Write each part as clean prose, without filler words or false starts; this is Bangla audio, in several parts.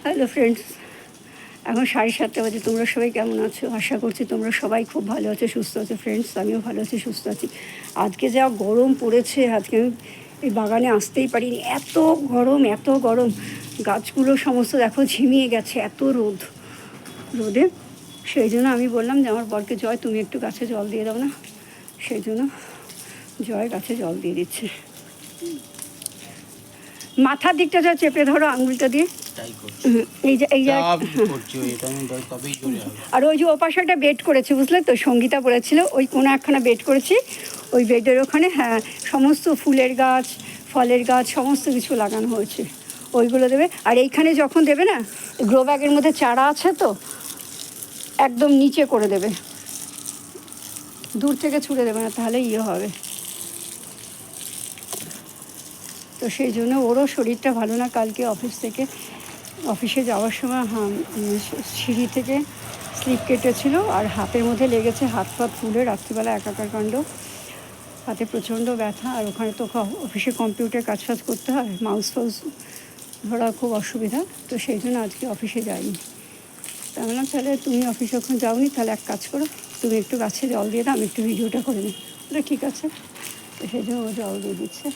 হ্যালো ফ্রেন্ডস, এখন 7:30 বাজে। তোমরা সবাই কেমন আছো? আশা করছি তোমরা সবাই খুব ভালো আছো, সুস্থ আছো। ফ্রেন্ডস, আমিও ভালো আছি, সুস্থ আছি। আজকে যা গরম পড়েছে, আজকে আমি এই বাগানে আসতেই পারিনি, এত গরম এত গরম। গাছগুলো সমস্ত দেখো ঝিমিয়ে গেছে, এত রোদে। সেই জন্য আমি বললাম যে আমার বরকে, জয় তুমি একটু গাছে জল দিয়ে দাও না। সেই জন্য জয় গাছে জল দিয়ে দিচ্ছে। মাথার দিকটা যা চেপে ধরো আঙুলটা দিয়ে, এই যে আর ওই যে ওপাশাটা বেড করেছে, বুঝলে তো, সঙ্গীতা বলেছিল ওই কোনো একখানা বেড করেছি, ওই বেডের ওখানে হ্যাঁ সমস্ত ফুলের গাছ, ফলের গাছ, সমস্ত কিছু লাগানো হয়েছে, ওইগুলো দেবে। আর এইখানে যখন দেবে না, গ্রো ব্যাগের মধ্যে চারা আছে তো, একদম নিচে করে দেবে, দূর থেকে ছুঁড়ে দেবে না, তাহলে হবে। তো সেই জন্য ওরও শরীরটা ভালো না। কালকে অফিসে যাওয়ার সময় সিঁড়ি থেকে স্লিপ কেটেছিল, আর হাতের মধ্যে লেগেছে, হাত ফাত ফুলে রাত্রিবেলা একাকার কাণ্ড, হাতে প্রচণ্ড ব্যথা। আর ওখানে তো অফিসে কম্পিউটার কাজ করতে হয়, মাউস ফাউস ধরা খুব অসুবিধা। তো সেই জন্য আজকে অফিসে যাইনি। তা বললাম তাহলে তুমি অফিসে যখন যাওনি, তাহলে এক কাজ করো, তুমি একটু গাছে জল দিয়ে দাও, আমি একটু ভিডিওটা করে নিই। বলে ঠিক আছে। তো সেই জন্য ও জল দিয়ে দিচ্ছে,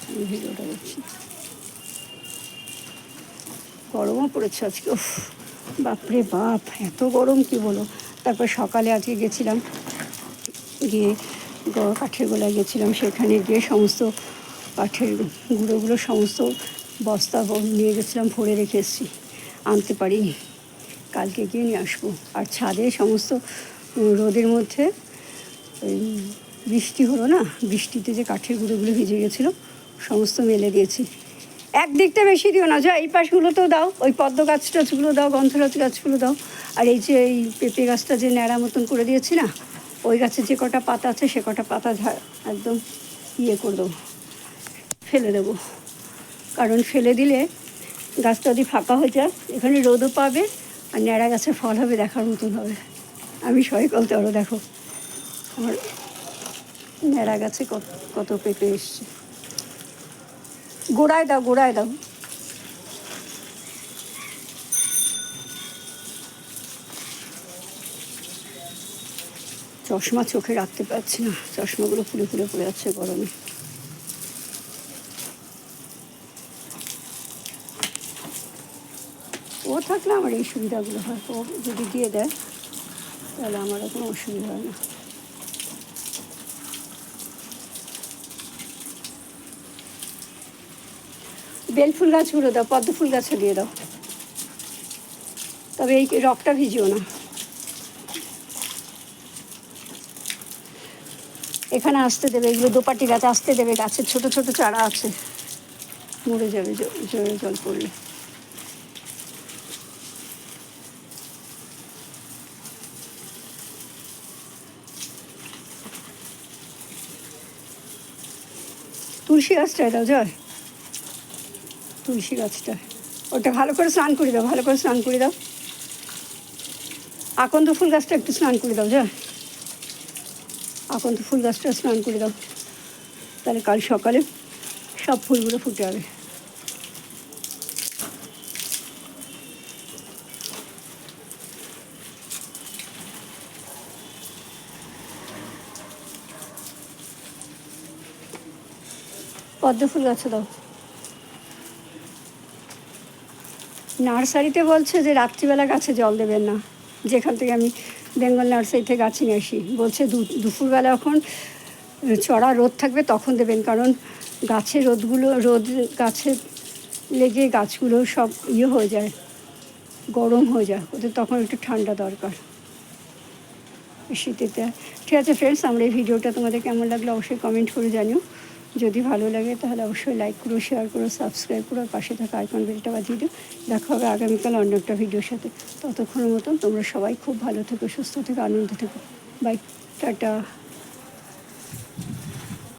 আমি ভিডিওটা করছি। গরমও পড়েছে আজকে, উফ বাপরে বাপ, এত গরম কি বলো। তারপর সকালে আজকে গেছিলাম, গিয়ে কাঠের গোলায় গেছিলাম, সেখানে গিয়ে সমস্ত কাঠের গুঁড়োগুলো সমস্ত বস্তা নিয়ে গেছিলাম, ভরে রেখে এসেছি, আনতে পারিনি, কালকে গিয়ে নিয়ে আসবো। আর ছাদে সমস্ত রোদের মধ্যে ওই বৃষ্টি হলো না, বৃষ্টিতে যে কাঠের গুঁড়োগুলো ভিজে গেছিলো, সমস্ত মেলে দিয়েছি। একদিকটা বেশি দিও না, যা এই পাশগুলোতেও দাও, ওই পদ্ম গাছ টাছগুলো দাও, গন্ধরাজ গাছগুলো দাও। আর এই যে এই পেঁপে গাছটা যে ন্যাড়া মতন করে দিয়েছি না, ওই গাছের যে কটা পাতা আছে সে কটা পাতা একদম করে দেবো, ফেলে দেবো। কারণ ফেলে দিলে গাছটা যদি ফাঁকা হয়ে যায়, এখানে রোদও পাবে, আর ন্যাড়া গাছের ফল হবে, দেখার মতন হবে। আমি সবাই বলতে পারো, দেখো আমার ন্যাড়া গাছে কত পেঁপে এসছে। গোড়ায় দাও, গোড়ায় দাও। চশমা চোখে রাখতে পারছি না, চশমাগুলো ফুলে ফুলে পড়ে যাচ্ছে গরমে। ও থাকলে আমার এই সুবিধাগুলো হয়, ও যদি দিয়ে দেয় তাহলে আমারও কোনো অসুবিধা হয় না। বেল ফুল গাছগুলো দাও, পদ্ম ফুল গাছে দিয়ে দাও, তবে এই রকটা ভিজিও না। এখানে আসতে দেবে, এগুলো দোপাটি গাছ আসতে দেবে, গাছের ছোট ছোট চারা আছে, মরে যাবে জোরে জল পড়লে। তুলসী গাছটায় দাও জয়, তুলসী গাছটা, ওটা ভালো করে স্নান করে দাও, ভালো করে স্নান করে দাও। আকন্দ ফুল গাছটা একটু স্নান করে দাও জয়, আকন্দ ফুল গাছটা স্নান করে দাও, তাহলে কাল সকালে সব ফুলগুলো ফুটে যাবে। পদ্ম ফুল গাছে দাও। নার্সারিতে বলছে যে রাত্রিবেলা গাছে জল দেবেন না, যেখান থেকে আমি বেঙ্গল নার্সারি থেকে গাছ নিয়ে আসি, বলছে দুপুরবেলা যখন চড়া রোদ থাকবে তখন দেবেন, কারণ গাছের রোদ গাছে লেগে গাছগুলো সব হয়ে যায়, গরম হয়ে যায়, ওদের তখন একটু ঠান্ডা দরকার শীতেতে। ঠিক আছে ফ্রেন্ডস, আমার এই ভিডিওটা তোমাদের কেমন লাগলো অবশ্যই কমেন্ট করে জানিও। যদি ভালো লাগে তাহলে অবশ্যই লাইক করো, শেয়ার করো, সাবস্ক্রাইব করো, আর পাশে থাকা আইকন বেলটা বাজিয়ে দিও। দেখা হবে আগামীকাল অন্য একটা ভিডিওর সাথে। ততক্ষণের মতন তোমরা সবাই খুব ভালো থেকো, সুস্থ থেকো, আনন্দ থেকো। Bye, tata.